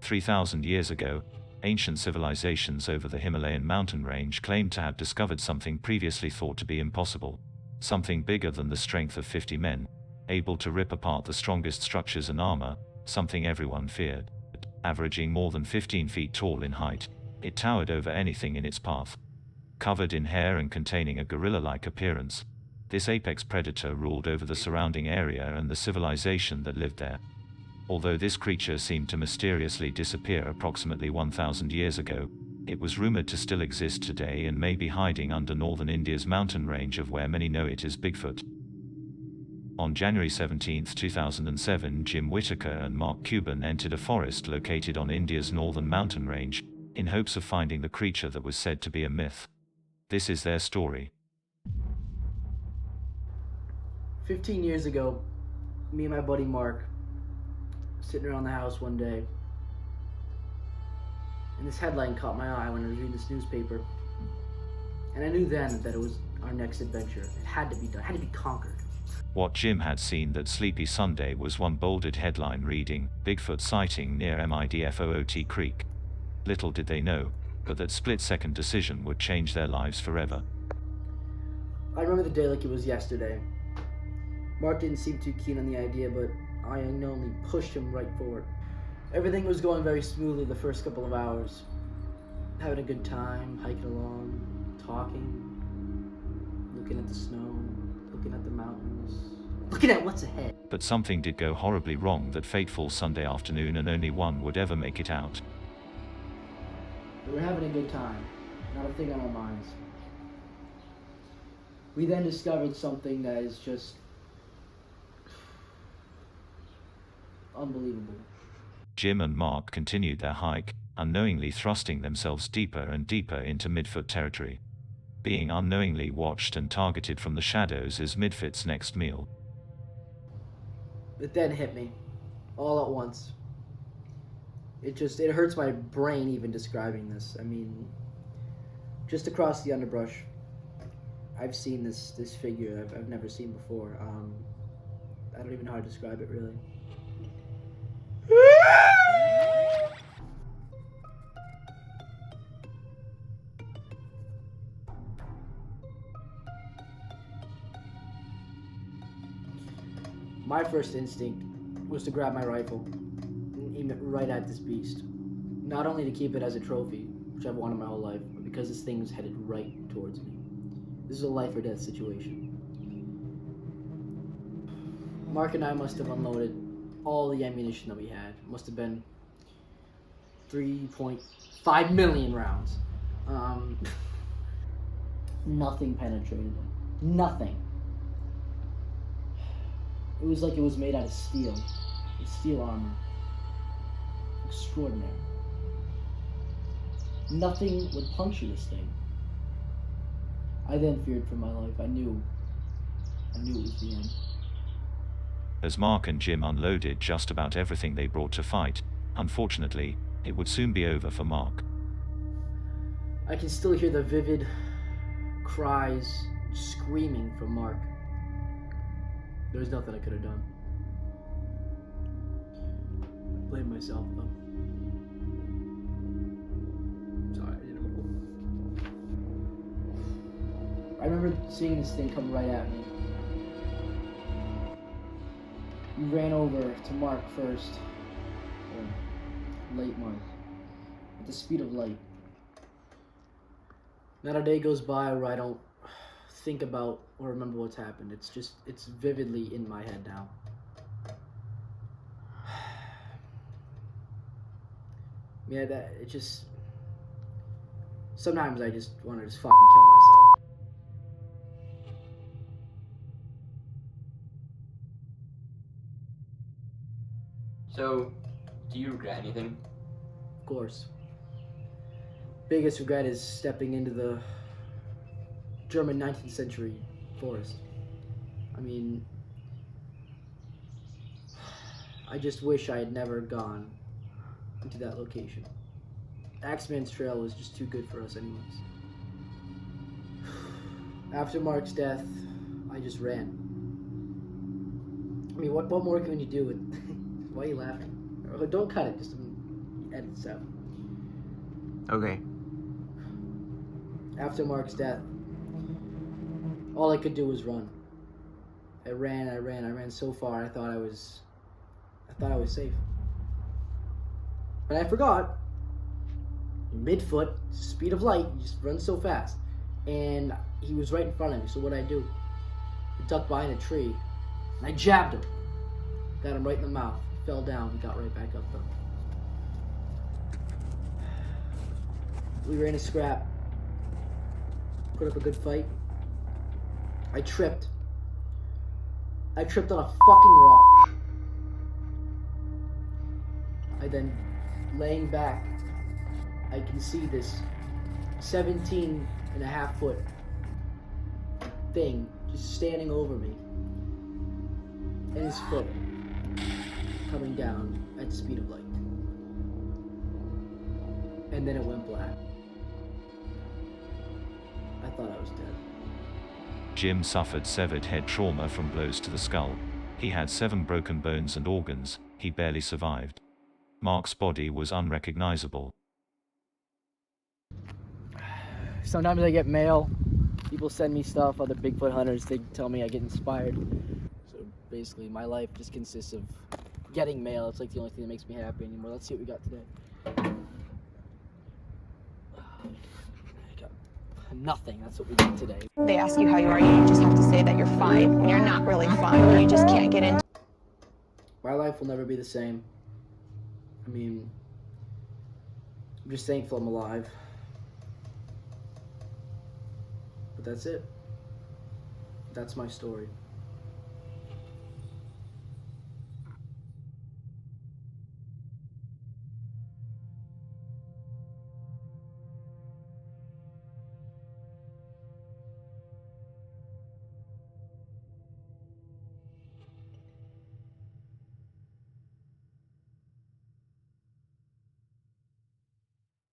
3,000 years ago, ancient civilizations over the Himalayan mountain range claimed to have discovered something previously thought to be impossible. Something bigger than the strength of 50 men, able to rip apart the strongest structures and armor, something everyone feared. Averaging more than 15 feet tall in height, it towered over anything in its path. Covered in hair and containing a gorilla-like appearance, this apex predator ruled over the surrounding area and the civilization that lived there. Although this creature seemed to mysteriously disappear approximately 1,000 years ago, it was rumored to still exist today and may be hiding under northern India's mountain range of where many know it as Bigfoot. On January 17, 2007, Jim Whittaker and Mark Cuban entered a forest located on India's northern mountain range, in hopes of finding the creature that was said to be a myth. This is their story. 15 years ago, me and my buddy Mark sitting around the house one day, and this headline caught my eye when I was reading this newspaper, and I knew then that it was our next adventure. It had to be done, it had to be conquered. What Jim had seen that sleepy Sunday was one bolded headline reading, "Bigfoot sighting near MiDfOT Creek." Little did they know, but that split-second decision would change their lives forever. I remember the day like it was yesterday. Mark didn't seem too keen on the idea, but I unknowingly pushed him right forward. Everything was going very smoothly the first couple of hours. Having a good time, hiking along, talking, looking at the snow, looking at the mountains, looking at what's ahead. But something did go horribly wrong that fateful Sunday afternoon, and only one would ever make it out. We were having a good time, not a thing on our minds. We then discovered something that is just unbelievable. Jim and Mark continued their hike, unknowingly thrusting themselves deeper and deeper into MiDfOOT territory. Being unknowingly watched and targeted from the shadows is MiDfOOT's next meal. It then hit me, all at once. It hurts my brain even describing this. I mean, just across the underbrush, I've seen this figure I've never seen before. I don't even know how to describe it, really. My first instinct was to grab my rifle and aim it right at this beast. Not only to keep it as a trophy, which I've wanted my whole life, but because this thing was headed right towards me. This is a life or death situation. Mark and I must have unloaded all the ammunition that we had. It must have been 3.5 million rounds. Nothing penetrated him. Nothing. It was like it was made out of steel. Steel armor. Extraordinary. Nothing would puncture this thing. I then feared for my life. I knew it was the end. As Mark and Jim unloaded just about everything they brought to fight, unfortunately, it would soon be over for Mark. I can still hear the vivid cries, screaming from Mark. There was nothing I could have done. I blame myself, though. Sorry, I didn't. I remember seeing this thing come right at me. We ran over to Mark first, or late Mark, at the speed of light. Not a day goes by where I don't think about or remember what's happened. It's vividly in my head now. Yeah, sometimes I just want to fucking kill myself. So, do you regret anything? Of course. Biggest regret is stepping into the German 19th century forest. I mean, I just wish I had never gone into that location. Axeman's Trail was just too good for us anyways. After Mark's death, I just ran. I mean, what more can you do with... Why are you laughing? Oh, don't cut it, just edit this out. Okay. After Mark's death, all I could do was run. I ran so far I thought I was safe. But I forgot, MiDfOOT, speed of light, you just run so fast. And he was right in front of me, so what'd I do? I ducked behind a tree, and I jabbed him. Got him right in the mouth, fell down, and got right back up though. We ran a scrap, put up a good fight. I tripped on a fucking rock. I then, laying back, I can see this 17.5-foot thing just standing over me, and his foot coming down at the speed of light. And then it went black. I thought I was dead. Jim suffered severed head trauma from blows to the skull. He had 7 broken bones and organs. He barely survived. Mark's body was unrecognizable. Sometimes I get mail. People send me stuff, other Bigfoot hunters, they tell me I get inspired. So basically my life just consists of getting mail. It's like the only thing that makes me happy anymore. Let's see what we got today. I got nothing. That's what we got today. They ask you how you are, you just have to say that you're fine when you're not really fine. You just can't get into. My life will never be the same. I mean, I'm just thankful I'm alive. But that's it. That's my story.